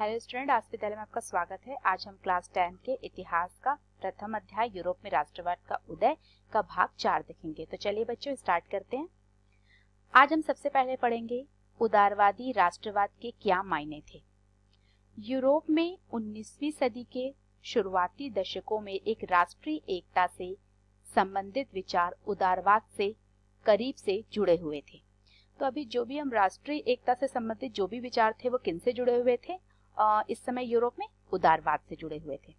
Hello student, आज विद्यालय में आपका स्वागत है। आज हम क्लास 10 के इतिहास का प्रथम अध्याय यूरोप में राष्ट्रवाद का उदय का भाग 4 देखेंगे। तो चलिए बच्चों स्टार्ट करते हैं। आज हम सबसे पहले पढ़ेंगे उदारवादी राष्ट्रवाद के क्या मायने थे। यूरोप में 19वीं सदी के शुरुआती दशकों में एक राष्ट्रीय एकता से संबंधित विचार उदारवाद से करीब से जुड़े हुए थे। तो अभी जो भी हम राष्ट्रीय एकता से संबंधित जो भी विचार थे वो किनसे जुड़े हुए थे? इस समय यूरोप में उदारवाद से जुड़े हुए थे।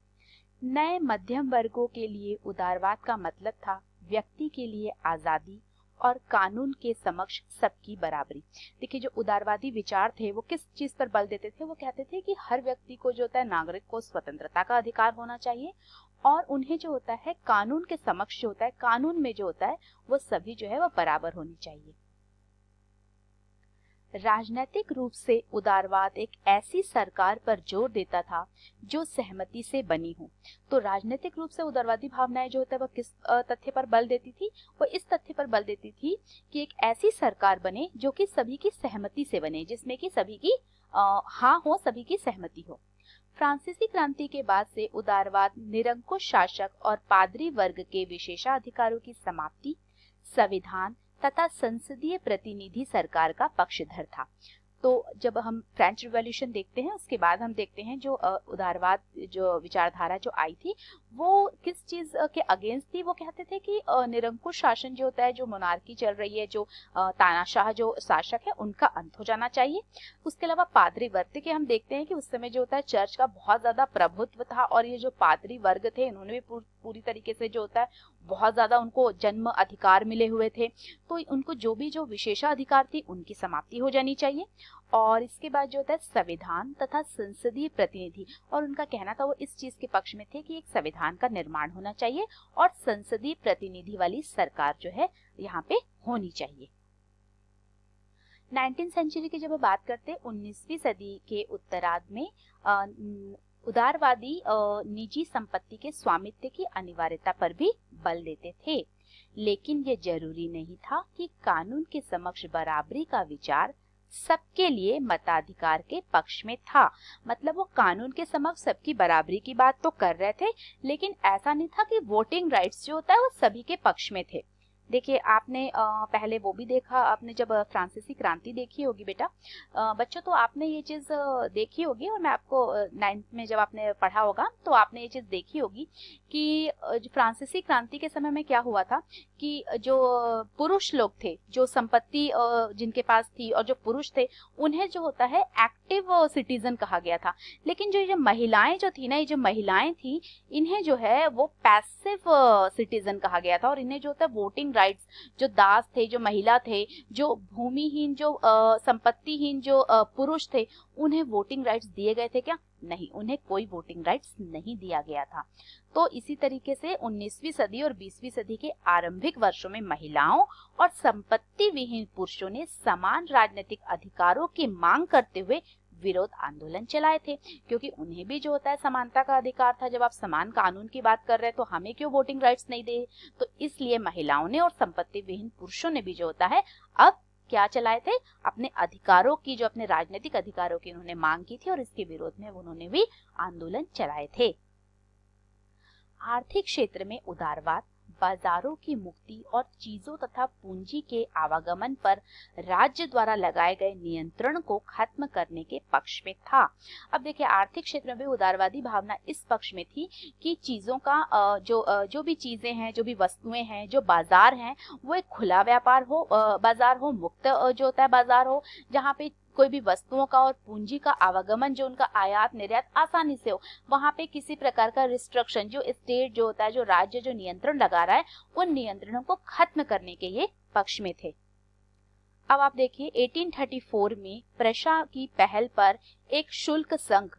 नए मध्यम वर्गों के लिए उदारवाद का मतलब था व्यक्ति के लिए आजादी और कानून के समक्ष सबकी बराबरी। देखिए, जो उदारवादी विचार थे वो किस चीज पर बल देते थे? वो कहते थे कि हर व्यक्ति को जो होता है, नागरिक को स्वतंत्रता का अधिकार होना चाहिए और उन्हें जो होता है कानून के समक्ष जो होता है, कानून में जो होता है वो सभी जो है वो बराबर होनी चाहिए। राजनीतिक रूप से उदारवाद एक ऐसी सरकार पर जोर देता था जो सहमति से बनी हो। तो राजनीतिक रूप से उदारवादी भावनाएं जो होता है वह किस तथ्य पर बल देती थी? वो इस तथ्य पर बल देती थी कि एक ऐसी सरकार बने जो कि सभी की सहमति से बने, जिसमें कि सभी की हाँ हो, सभी की सहमति हो। फ्रांसीसी क्रांति के बाद से उदारवाद निरंकुश शासक और पादरी वर्ग के विशेषाधिकारों की समाप्ति, संविधान तथा संसदीय प्रतिनिधि सरकार का पक्षधर था। तो जब हम फ्रेंच रिवॉल्यूशन देखते हैं उसके बाद हम देखते हैं जो उदारवाद जो विचारधारा जो आई थी वो किस चीज के अगेंस्ट थी। वो कहते थे कि निरंकुश शासन जो होता है, जो मोनार्की चल रही है, जो तानाशाह जो शासक है, उनका अंत हो जाना चाहिए। उसके अलावा पादरी वर्ग के हम देखते हैं कि उस समय जो होता है चर्च का बहुत ज्यादा प्रभुत्व था और ये जो पादरी वर्ग थे इन्होंने भी पूरी तरीके से जो होता है बहुत ज्यादा उनको जन्म अधिकार मिले हुए थे। तो उनको जो विशेषाधिकार थी उनकी समाप्ति हो जानी चाहिए। और इसके बाद जो होता है संविधान तथा संसदीय प्रतिनिधि, और उनका कहना था वो इस चीज के पक्ष में थे कि एक संविधान का निर्माण होना चाहिए और संसदीय प्रतिनिधि वाली सरकार जो है यहाँ पे होनी चाहिए। 19वीं सेंचुरी की जब बात करते हैं, 19वीं सदी के उत्तरार्ध में उदारवादी निजी संपत्ति के स्वामित्व की अनिवार्यता पर भी बल देते थे, लेकिन ये जरूरी नहीं था कि कानून के समक्ष बराबरी का विचार सबके लिए मताधिकार के पक्ष में था। मतलब वो कानून के समक्ष सबकी बराबरी की बात तो कर रहे थे, लेकिन ऐसा नहीं था कि वोटिंग राइट्स जो होता है वो सभी के पक्ष में थे। देखिए, आपने पहले वो भी देखा, आपने जब फ्रांसीसी क्रांति देखी होगी बेटा बच्चों, तो आपने ये चीज देखी होगी और मैं आपको 9th में जब आपने पढ़ा होगा तो आपने ये चीज देखी होगी कि फ्रांसीसी क्रांति के समय में क्या हुआ था कि जो पुरुष लोग थे, जो संपत्ति जिनके पास थी और जो पुरुष थे, उन्हें जो होता है एक्टिव सिटीजन कहा गया था। लेकिन जो महिलाएं जो थी ना, ये जो महिलाएं थी, इन्हें जो है वो पैसिव सिटीजन कहा गया था और इन्हें जो होता है वोटिंग राइट्स, जो दास थे, जो महिला थे, जो भूमिहीन, जो संपत्तिहीन जो पुरुष थे, उन्हें वोटिंग राइट्स दिए गए थे क्या? नहीं, उन्हें कोई वोटिंग राइट्स नहीं दिया गया था। तो इसी तरीके से 19वीं सदी और 20वीं सदी के आरंभिक वर्षों में महिलाओं और संपत्ति विहीन पुरुषों ने समान राजनीतिक अधिकारों की मांग करते हुए विरोध आंदोलन चलाए थे, क्योंकि उन्हें भी जो होता है समानता का अधिकार था। जब आप समान कानून की बात कर रहे हैं तो हमें क्यों वोटिंग राइट्स नहीं दे? तो इसलिए महिलाओं ने और संपत्ति विहीन पुरुषों ने भी जो होता है अब क्या चलाए थे? अपने अधिकारों की, जो अपने राजनीतिक अधिकारों की उन्होंने मांग की थी और इसके विरोध में उन्होंने भी आंदोलन चलाए थे। आर्थिक क्षेत्र में उदारवाद बाजारों की मुक्ति और चीजों तथा पूंजी के आवागमन पर राज्य द्वारा लगाए गए नियंत्रण को खत्म करने के पक्ष में था। अब देखिए, आर्थिक क्षेत्र में भी उदारवादी भावना इस पक्ष में थी कि चीजों का जो भी चीजें हैं, जो भी वस्तुएं हैं, जो बाजार हैं, वो एक खुला व्यापार हो, बाजार हो, मुक्त जो होता है बाजार हो, जहाँ पे कोई भी वस्तुओं का और पूंजी का आवागमन, जो उनका आयात निर्यात आसानी से हो, वहां पे किसी प्रकार का रिस्ट्रिक्शन, जो स्टेट जो होता है, जो राज्य जो नियंत्रण लगा रहा है, उन नियंत्रणों को खत्म करने के ये पक्ष में थे। अब आप देखिए, 1834 में प्रशा की पहल पर एक शुल्क संघ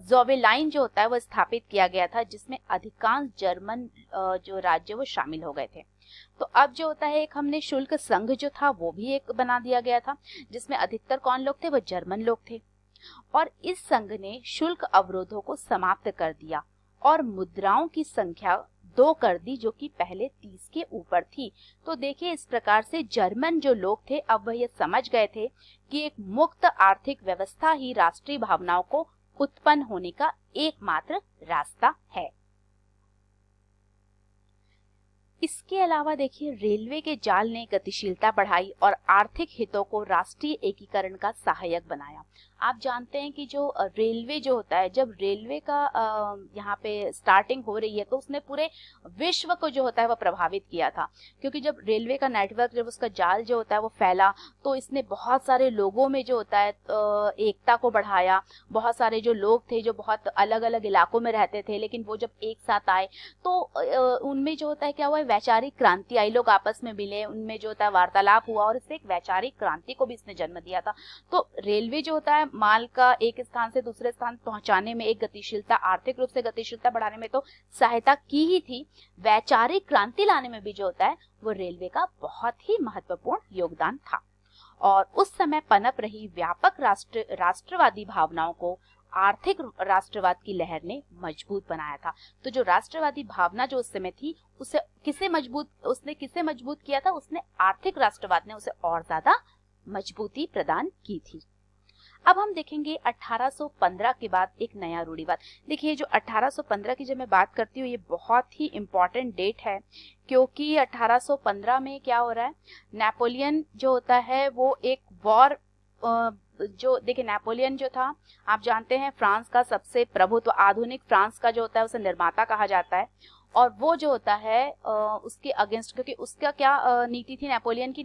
जोवेलाइन जो होता है वो स्थापित किया गया था, जिसमें अधिकांश जर्मन जो राज्य वो शामिल हो गए थे। तो अब जो होता है एक हमने शुल्क संघ जो था वो भी एक बना दिया गया था, जिसमें अधिकतर कौन लोग थे? वो जर्मन लोग थे। और इस संघ ने शुल्क अवरोधों को समाप्त कर दिया और मुद्राओं की संख्या 2 कर दी, जो कि पहले 30 के ऊपर थी। तो देखिए, इस प्रकार से जर्मन जो लोग थे अब वह ये समझ गए थे कि एक मुक्त आर्थिक व्यवस्था ही राष्ट्रीय भावनाओं को उत्पन्न होने का एकमात्र रास्ता है। इसके अलावा देखिए, रेलवे के जाल ने गतिशीलता बढ़ाई और आर्थिक हितों को राष्ट्रीय एकीकरण का सहायक बनाया। आप जानते हैं कि जो रेलवे जो होता है, जब रेलवे का यहाँ पे स्टार्टिंग हो रही है तो उसने पूरे विश्व को जो होता है वो प्रभावित किया था, क्योंकि जब रेलवे का नेटवर्क, जब उसका जाल जो होता है वो फैला तो इसने बहुत सारे लोगों में जो होता है एकता को बढ़ाया। बहुत सारे जो लोग थे जो बहुत अलग अलग इलाकों में रहते थे, लेकिन वो जब एक साथ आए तो उनमें जो होता है क्या हुआ, वैचारिक क्रांति आई। लोग आपस में मिले, उनमें जो होता है वार्तालाप हुआ और इससे एक वैचारिक क्रांति को भी इसने जन्म दिया था। तो रेलवे जो होता है माल का एक स्थान से दूसरे स्थान पहुंचाने में, एक गतिशीलता, आर्थिक रूप से गतिशीलता बढ़ाने में तो सहायता की ही थी, वैचारिक क्रांति लाने में भी जो होता है वो रेलवे का बहुत ही महत्वपूर्ण योगदान था। और उस समय पनप रही व्यापक राष्ट्रवादी भावनाओं को आर्थिक राष्ट्रवाद की लहर ने मजबूत बनाया था। तो जो राष्ट्रवादी भावना जो उस समय थी उसने किसे मजबूत किया था? उसने आर्थिक राष्ट्रवाद ने उसे और ज्यादा मजबूती प्रदान की थी। अब हम देखेंगे 1815 के बाद एक नया रूढ़िवाद। देखिए, जो 1815 की जब मैं बात करती हूँ ये बहुत ही इम्पोर्टेंट डेट है, क्योंकि 1815 में क्या हो रहा है, नेपोलियन जो होता है वो एक वॉर, जो देखिए नेपोलियन जो था, आप जानते हैं फ्रांस का सबसे प्रभुत्व, आधुनिक फ्रांस का जो होता है उसे निर्माता कहा जाता है, और वो जो होता है उसके अगेंस्ट, क्योंकि उसका क्या नीति थी नेपोलियन की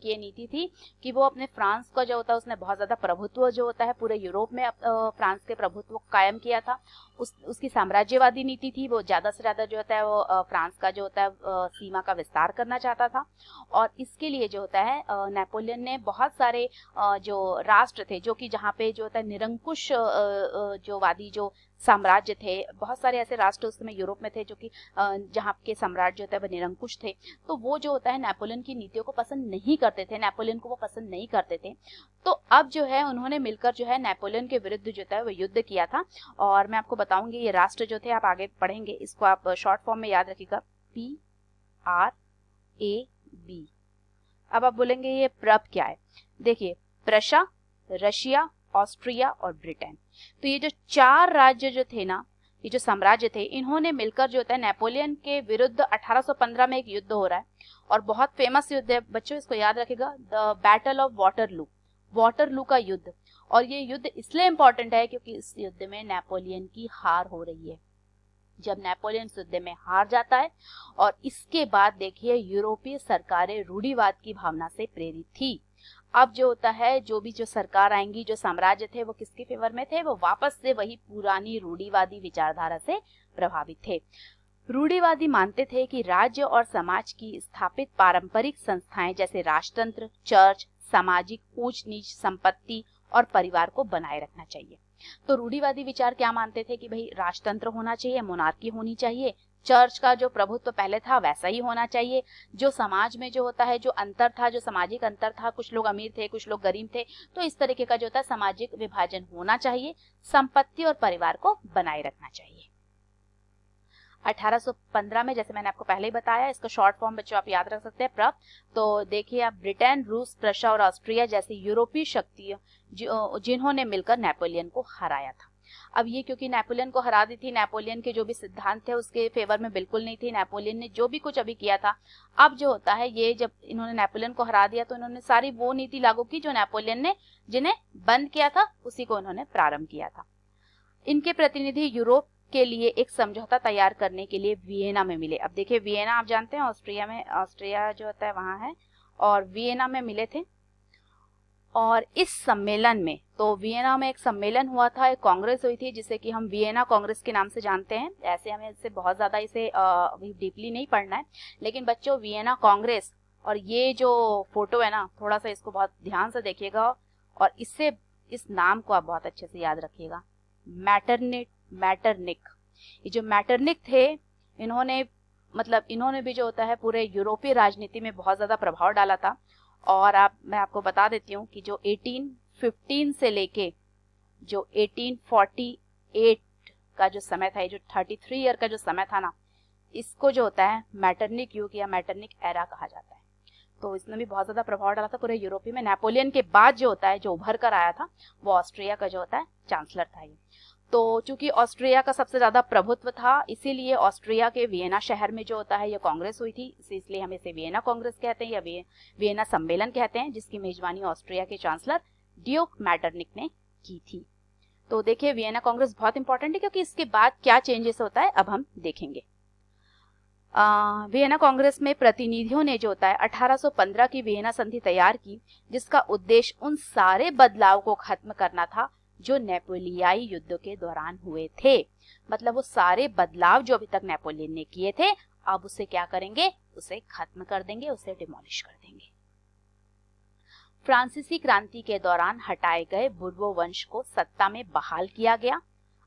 ये नीति थी कि वो अपने फ्रांस का जो होता है उसने बहुत ज्यादा प्रभुत्व जो होता है पूरे यूरोप में फ्रांस के प्रभुत्व को कायम किया था। उसकी साम्राज्यवादी नीति थी, वो ज्यादा से ज्यादा जो होता है वो फ्रांस का जो होता है सीमा का विस्तार करना चाहता था। और इसके लिए जो होता है नेपोलियन ने बहुत सारे जो राष्ट्र थे, जो कि जहाँ पे जो होता है निरंकुश जो वादी जो साम्राज्य थे, बहुत सारे ऐसे राष्ट्र उस समय यूरोप में थे जो कि जहाँ के साम्राज्य होता है वह निरंकुश थे, तो वो जो होता है नेपोलियन की नीतियों को पसंद नहीं करते थे, नेपोलियन को वो पसंद नहीं करते थे। तो अब जो है उन्होंने मिलकर जो है नेपोलियन के विरुद्ध जो है वो युद्ध किया था। और मैं आपको बताऊंगी ये राष्ट्र जो थे, आप आगे पढ़ेंगे, इसको आप शॉर्ट फॉर्म में याद रखिएगा, PRAB। अब आप बोलेंगे ये प्रब क्या है? देखिए, प्रशा, रशिया, ऑस्ट्रिया और ब्रिटेन, तो ये जो चार राज्य जो थे ना, ये जो साम्राज्य थे, इन्होंने मिलकर जो होता है नेपोलियन के विरुद्ध 1815 में एक युद्ध हो रहा है, और बहुत फेमस युद्ध है बच्चों, इसको याद रखिएगा, द बैटल ऑफ वाटरलू का युद्ध। और ये युद्ध इसलिए इंपॉर्टेंट है क्योंकि इस युद्ध में नेपोलियन की हार हो रही है। जब नेपोलियन इस युद्ध में हार जाता है, और इसके बाद देखिए यूरोपीय सरकारें रूढ़िवाद की भावना से प्रेरित थी। अब जो होता है जो भी जो सरकार आएंगी, जो साम्राज्य थे वो किसके फेवर में थे? वो वापस से वही पुरानी रूढ़िवादी विचारधारा से प्रभावित थे। रूढ़िवादी मानते थे कि राज्य और समाज की स्थापित पारंपरिक संस्थाएं जैसे राजतंत्र, चर्च, सामाजिक ऊंच नीच, संपत्ति और परिवार को बनाए रखना चाहिए। तो रूढ़िवादी विचार क्या मानते थे कि भाई राजतंत्र होना चाहिए, मोनार्की होनी चाहिए, चर्च का जो प्रभुत्व पहले था वैसा ही होना चाहिए, जो समाज में जो होता है जो अंतर था, जो सामाजिक अंतर था, कुछ लोग अमीर थे कुछ लोग गरीब थे, तो इस तरीके का जो होता है सामाजिक विभाजन होना चाहिए, संपत्ति और परिवार को बनाए रखना चाहिए। 1815 में, जैसे मैंने आपको पहले ही बताया, इसका शॉर्ट फॉर्म बच्चों आप याद रख सकते हैं, प्रब। तो देखिए आप, ब्रिटेन, रूस, प्रशा और ऑस्ट्रिया जैसी यूरोपीय शक्तियां जिन्होंने मिलकर नेपोलियन को हराया था। अब ये क्योंकि नेपोलियन को हरा दी थी, नेपोलियन के जो भी सिद्धांत थे उसके फेवर में बिल्कुल नहीं थी, नेपोलियन ने जो भी कुछ अभी किया था, अब जो होता है ये जब इन्होंने नेपोलियन को हरा दिया तो इन्होंने सारी वो नीति लागू की जो नेपोलियन ने जिन्हें बंद किया था उसी को इन्होंने प्रारंभ किया था। इनके प्रतिनिधि यूरोप के लिए एक समझौता तैयार करने के लिए वियना में मिले। अब देखिए वियना आप जानते हैं ऑस्ट्रिया में, ऑस्ट्रिया जो होता है वहां है, और वियना में मिले थे। और इस सम्मेलन में, तो वियना में एक सम्मेलन हुआ था, एक कांग्रेस हुई थी जिसे कि हम वियना कांग्रेस के नाम से जानते हैं। ऐसे हमें इससे बहुत ज्यादा इसे डीपली नहीं पढ़ना है, लेकिन बच्चों वियना कांग्रेस, और ये जो फोटो है ना, थोड़ा सा इसको बहुत ध्यान से देखिएगा और इससे इस नाम को आप बहुत अच्छे से याद रखिएगा, मैटरनिक। ये जो मैटरनिक थे, इन्होंने भी जो होता है पूरे यूरोपीय राजनीति में बहुत ज्यादा प्रभाव डाला था। और मैं आपको बता देती हूँ कि जो 1815 से लेके जो 1848 का जो समय था, ये जो 33 ईयर का जो समय था ना, इसको जो होता है मैटरनिक युग या मैटरनिक एरा कहा जाता है। तो इसने भी बहुत ज्यादा प्रभाव डाला था पूरे यूरोपीय में। नेपोलियन के बाद जो होता है जो उभर कर आया था वो ऑस्ट्रिया का जो होता है चांसलर था ये। तो चूंकि ऑस्ट्रिया का सबसे ज्यादा प्रभुत्व था, इसीलिए ऑस्ट्रिया के वियना शहर में जो होता है ये कांग्रेस हुई थी, इसलिए हम इसे वियना कांग्रेस कहते हैं या वियना सम्मेलन कहते हैं, जिसकी मेजबानी ऑस्ट्रिया के चांसलर ड्यूक मैटरनिक ने की थी। तो देखिए वियना कांग्रेस बहुत इंपॉर्टेंट है, क्योंकि इसके बाद क्या चेंजेस होता है अब हम देखेंगे। वियना कांग्रेस में प्रतिनिधियों ने जो होता है 1815 की वियना संधि तैयार की, जिसका उद्देश्य उन सारे बदलाव को खत्म करना था जो नेपोलियाई युद्ध के दौरान हुए थे। मतलब वो सारे बदलाव जो अभी तक नेपोलियन ने किए थे, अब उसे क्या करेंगे, उसे खत्म कर देंगे, उसे डिमोलिश कर देंगे। फ्रांसीसी क्रांति के दौरान हटाए गए बुर्बो वंश को सत्ता में बहाल किया गया।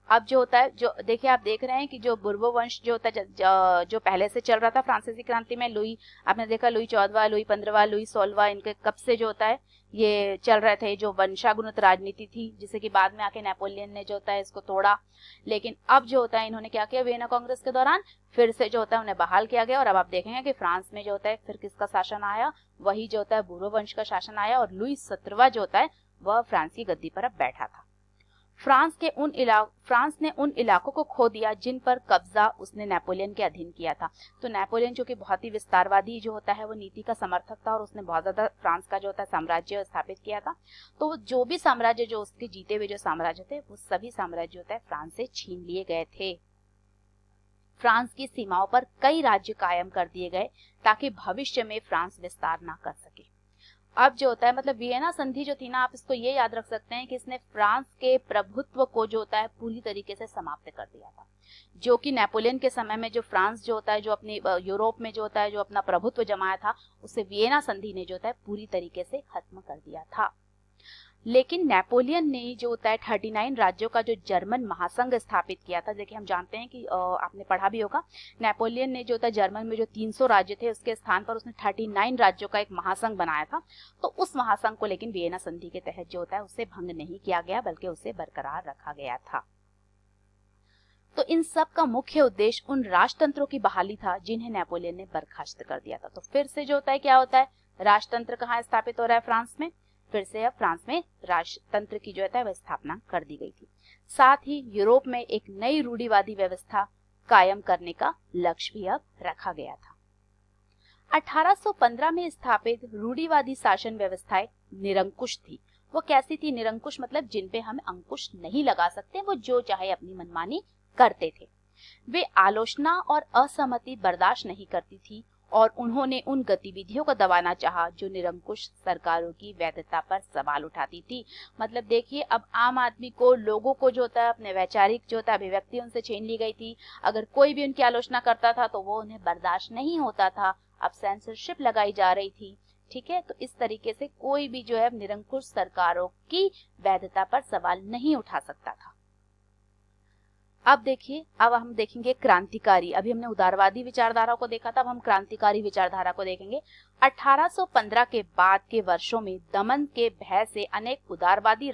अब जो होता है, जो देखिए आप देख रहे हैं कि जो बुर्बो वंश जो होता है जो पहले से चल रहा था फ्रांसीसी क्रांति में, लुई आपने देखा लुई 14वां, लुई 15वां, लुई 16वां, इनके कब से जो होता है ये चल रहे थे, जो वंशागुनित राजनीति थी, जिसे कि बाद में आके नेपोलियन ने जो होता है इसको तोड़ा। लेकिन अब जो होता है इन्होंने क्या किया, वियना कांग्रेस के दौरान फिर से जो होता है उन्हें बहाल किया गया। और अब आप देखेंगे कि फ्रांस में जो होता है फिर किसका शासन आया, वही जो होता है बुर्बो वंश का शासन आया, और लुई 17वां जो होता है वह फ्रांस की गद्दी पर अब बैठा था। फ्रांस ने उन इलाकों को खो दिया जिन पर कब्जा उसने नेपोलियन के अधीन किया था। तो नेपोलियन जो कि बहुत ही विस्तारवादी जो होता है वो नीति का समर्थक था, और उसने बहुत ज्यादा फ्रांस का जो होता है साम्राज्य स्थापित किया था। तो जो भी साम्राज्य जो उसके जीते हुए जो साम्राज्य थे, वो सभी साम्राज्य होता है फ्रांस से छीन लिए गए थे। फ्रांस की सीमाओं पर कई राज्य कायम कर दिए गए ताकि भविष्य में फ्रांस विस्तार ना कर सके। अब जो होता है मतलब वियना संधि जो थी ना, आप इसको ये याद रख सकते हैं कि इसने फ्रांस के प्रभुत्व को जो होता है पूरी तरीके से समाप्त कर दिया था। जो कि नेपोलियन के समय में जो फ्रांस जो होता है जो अपनी यूरोप में जो होता है जो अपना प्रभुत्व जमाया था, उसे वियना संधि ने जो होता है पूरी तरीके से खत्म कर दिया था। लेकिन नेपोलियन ने जो होता है 39 राज्यों का जो जर्मन महासंघ स्थापित किया था। देखिए हम जानते हैं कि आपने पढ़ा भी होगा, नेपोलियन ने जो होता है जर्मन में जो 300 राज्य थे उसके स्थान पर उसने 39 राज्यों का एक महासंघ बनाया था। तो उस महासंघ को लेकिन वियना संधि के तहत जो होता है उसे भंग नहीं किया गया, बल्कि उसे बरकरार रखा गया था। तो इन सब का मुख्य उद्देश्य उन राजतंत्रों की बहाली था जिन्हें नेपोलियन ने बर्खास्त कर दिया था। तो फिर से जो होता है क्या होता है, राजतंत्र कहाँ स्थापित हो रहा है, फ्रांस में। फिर से अब फ्रांस में राजतंत्र की जो है वह स्थापना कर दी गई थी। साथ ही यूरोप में एक नई रूढ़िवादी व्यवस्था कायम करने का लक्ष्य भी अब रखा गया था। 1815 में स्थापित रूढ़िवादी शासन व्यवस्थाएं निरंकुश थी। वो कैसी थी निरंकुश, मतलब जिन पे हम अंकुश नहीं लगा सकते, वो जो चाहे अपनी मनमानी करते थे। वे आलोचना और असहमति बर्दाश्त नहीं करती थी, और उन्होंने उन गतिविधियों को दबाना चाहा जो निरंकुश सरकारों की वैधता पर सवाल उठाती थी। मतलब देखिए अब आम आदमी को, लोगों को जो होता है अपने वैचारिक जो होता है अभिव्यक्ति उनसे छीन ली गई थी। अगर कोई भी उनकी आलोचना करता था तो वो उन्हें बर्दाश्त नहीं होता था। अब सेंसरशिप लगाई जा रही थी, ठीक है। तो इस तरीके से कोई भी जो है निरंकुश सरकारों की वैधता पर सवाल नहीं उठा सकता था। अब देखिए, अब हम देखेंगे क्रांतिकारी। अभी हमने उदारवादी विचारधारा को देखा था, अब हम क्रांतिकारी विचारधारा को देखेंगे। 1815 के बाद के वर्षों में दमन के भय से अनेक उदारवादी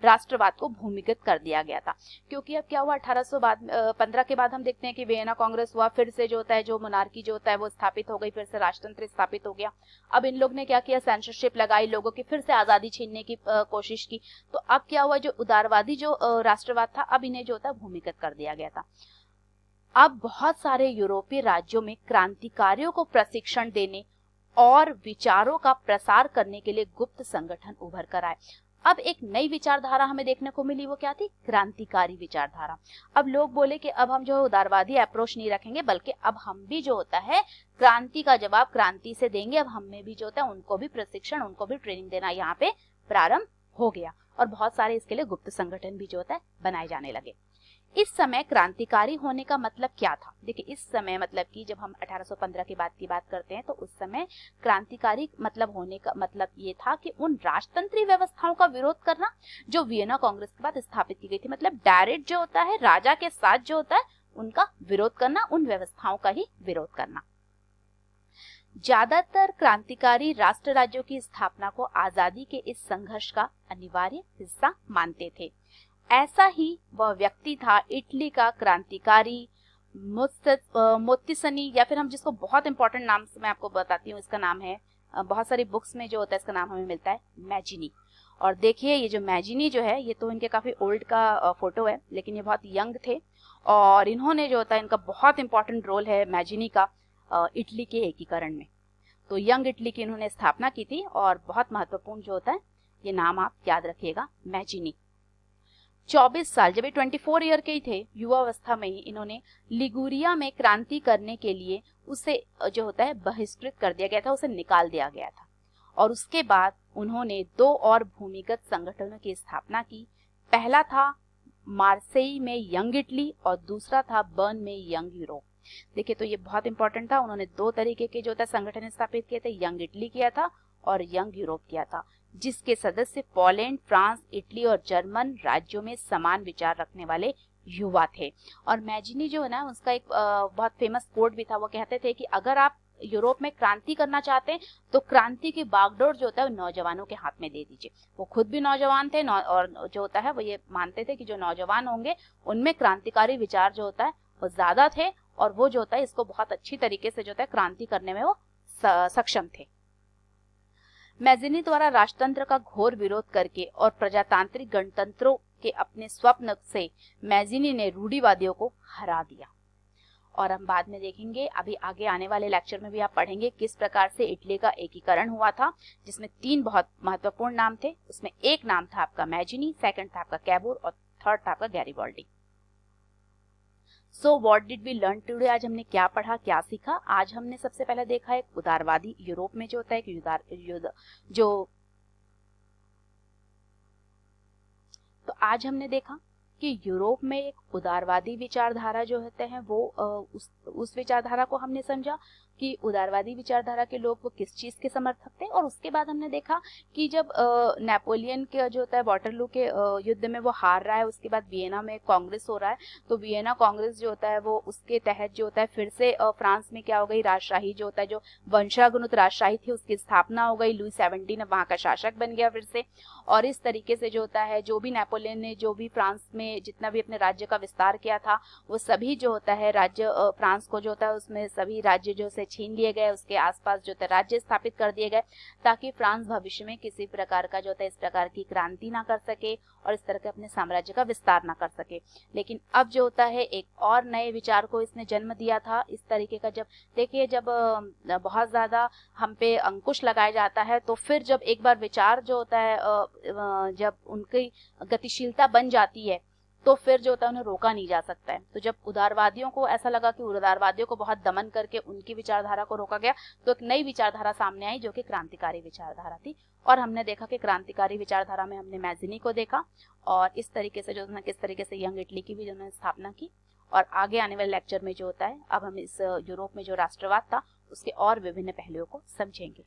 राष्ट्रवाद को भूमिगत कर दिया गया था। क्योंकि अब क्या हुआ, 1815 के बाद हम देखते हैं कि वियना कांग्रेस हुआ, फिर से जो होता है जो मोनार्की जो होता है वो स्थापित हो गई, फिर से राजतंत्र स्थापित हो गया। अब इन लोग ने क्या किया, सेंसरशिप लगाई, लोगों की फिर से आजादी छीनने की कोशिश की। तो अब क्या हुआ, जो उदारवादी जो राष्ट्रवाद था, अब इन्हें जो होता है भूमिगत कर दिया गया था। अब बहुत सारे यूरोपीय राज्यों में क्रांतिकारियों को प्रशिक्षण देने और विचारों का प्रसार करने के लिए गुप्त संगठन उभर कर आए। अब एक नई विचारधारा हमें देखने को मिली, वो क्या थी, क्रांतिकारी विचारधारा। अब लोग बोले कि अब हम जो उदारवादी अप्रोच नहीं रखेंगे, बल्कि अब हम भी जो होता है क्रांति का जवाब क्रांति से देंगे। अब हमें भी जो होता है उनको भी प्रशिक्षण, उनको भी ट्रेनिंग देना यहाँ पे प्रारंभ हो गया, और बहुत सारे इसके लिए गुप्त संगठन भी जो होता है बनाए जाने लगे। इस समय क्रांतिकारी होने का मतलब क्या था, देखिए इस समय मतलब कि जब हम 1815 के बाद की बात करते हैं, तो उस समय क्रांतिकारी मतलब होने का मतलब ये था कि उन राजतंत्री व्यवस्थाओं का विरोध करना जो वियना कांग्रेस के बाद स्थापित की गई थी। मतलब डायरेक्ट जो होता है राजा के साथ जो होता है उनका विरोध करना, उन व्यवस्थाओं का ही विरोध करना। ज्यादातर क्रांतिकारी राष्ट्र राज्यों की स्थापना को आजादी के इस संघर्ष का अनिवार्य हिस्सा मानते थे। ऐसा ही वह व्यक्ति था इटली का क्रांतिकारी मोत्तिसनी, या फिर हम जिसको बहुत इंपॉर्टेंट नाम से मैं आपको बताती हूँ, इसका नाम है, बहुत सारी बुक्स में जो होता है इसका नाम हमें मिलता है, मैजिनी। और देखिए ये जो मैजिनी जो है, ये तो इनके काफ़ी ओल्ड का फोटो है, लेकिन ये बहुत यंग थे और इन्होंने जो होता है, इनका बहुत इंपॉर्टेंट रोल है मैजिनी का इटली के एकीकरण में। तो यंग इटली की इन्होंने स्थापना की थी और बहुत महत्वपूर्ण जो होता है, ये नाम आप याद रखिएगा, मैजिनी। 24 साल, जब ये 24 ईयर के ही थे, युवावस्था में ही इन्होंने लिगुरिया में क्रांति करने के लिए उसे जो होता है बहिष्कृत कर दिया गया था, उसे निकाल दिया गया था। और उसके बाद उन्होंने 2 और भूमिगत संगठनों की स्थापना की। पहला था मार्सेई में यंग इटली और दूसरा था बर्न में यंग यूरोप। देखिए तो ये बहुत इंपॉर्टेंट था, उन्होंने 2 तरीके के जो था संगठन स्थापित किए थे, यंग इटली किया था और यंग यूरोप किया था, जिसके सदस्य पोलैंड, फ्रांस, इटली और जर्मन राज्यों में समान विचार रखने वाले युवा थे। और मैजिनी जो है ना, उसका एक बहुत फेमस कोट भी था, वो कहते थे कि अगर आप यूरोप में क्रांति करना चाहते हैं तो क्रांति की बागडोर जो होता है वो नौजवानों के हाथ में दे दीजिए। वो खुद भी नौजवान थे और जो होता है वो ये मानते थे कि जो नौजवान होंगे उनमें क्रांतिकारी विचार जो होता है वो ज्यादा थे और वो जो होता है इसको बहुत अच्छी तरीके से जो होता है क्रांति करने में वो सक्षम थे। मैजिनी द्वारा राजतंत्र का घोर विरोध करके और प्रजातांत्रिक गणतंत्रों के अपने स्वप्न से मैजिनी ने रूढ़िवादियों को हरा दिया। और हम बाद में देखेंगे, अभी आगे आने वाले लेक्चर में भी आप पढ़ेंगे किस प्रकार से इटली का एकीकरण हुआ था, जिसमें 3 बहुत महत्वपूर्ण नाम थे। उसमें एक नाम था आपका मैजिनी, सेकंड था आपका कैबूर और थर्ड था आपका Garibaldi. So what did we learn today? आज हमने क्या पढ़ा, क्या सीखा? आज हमने सबसे पहले देखा एक उदारवादी यूरोप में जो होता है तो आज हमने देखा कि यूरोप में एक उदारवादी विचारधारा जो होते हैं वो उस विचारधारा को हमने समझा कि उदारवादी विचारधारा के लोग वो किस चीज के समर्थक थे। और उसके बाद हमने देखा कि जब नेपोलियन के जो होता है वाटरलू के युद्ध में वो हार रहा है, उसके बाद वियना में कांग्रेस हो रहा है, तो वियना कांग्रेस जो होता है वो उसके तहत जो होता है फिर से फ्रांस में क्या हो गई, राजशाही जो होता है, जो वंशागुनित राजशाही थी उसकी स्थापना हो गई। लुई 17 वहां का शासक बन गया फिर से। और इस तरीके से जो होता है जो भी नेपोलियन ने जो भी फ्रांस में जितना भी अपने राज्य का विस्तार किया था, वो सभी जो होता है राज्य फ्रांस को जो होता है उसमें सभी राज्य जो से छीन लिए गए, उसके आसपास जो होता है राज्य स्थापित कर दिए गए, ताकि फ्रांस भविष्य में किसी प्रकार का जो होता है इस प्रकार की क्रांति ना कर सके और इस तरह के अपने साम्राज्य का विस्तार ना कर सके। लेकिन अब जो होता है एक और नए विचार को इसने जन्म दिया था। इस तरीके का जब देखिए जब बहुत ज्यादा हम पे अंकुश लगाया जाता है, तो फिर जब एक बार विचार जो होता है जब उनकी गतिशीलता बन जाती है तो फिर जो होता है उन्हें रोका नहीं जा सकता है। तो जब उदारवादियों को ऐसा लगा कि उदारवादियों को बहुत दमन करके उनकी विचारधारा को रोका गया, तो एक नई विचारधारा सामने आई जो कि क्रांतिकारी विचारधारा थी। और हमने देखा कि क्रांतिकारी विचारधारा में हमने मैजिनी को देखा और इस तरीके से जो है किस तरीके से यंग इटली की भी जो उन्होंने स्थापना की। और आगे आने वाले लेक्चर में जो होता है अब हम इस यूरोप में जो राष्ट्रवाद था उसके और विभिन्न पहलुओं को समझेंगे।